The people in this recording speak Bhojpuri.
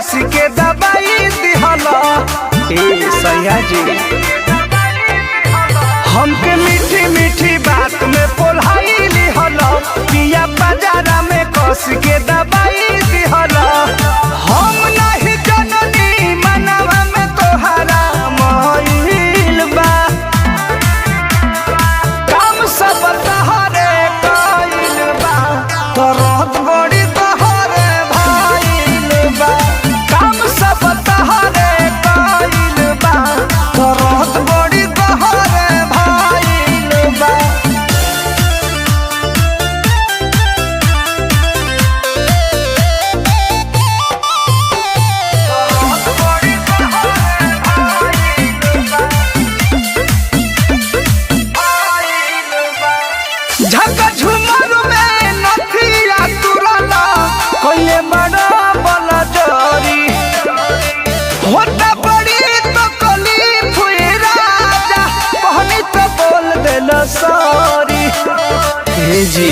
कस के दबाई दिहला। ए सैया जी हमके मीठी मीठी बात में पोल्हाई लिहला, पिया बाजारा में कस के दबाई दिहला। हम नहीं जननी मनवा में तोहरा मोहिल बा, काम सब तहरे कइल बा, तरत बड़ी तहरे भइल बा। काम सब तहरे कइल बा, तरत बड़ी तहरे भइल बा। झका झुमर में नथिया तुरला कोइले बड़ा बला जरी, होता बड़ी तो कली फुई राजा कहनी तो बोल देला सॉरी। हे जी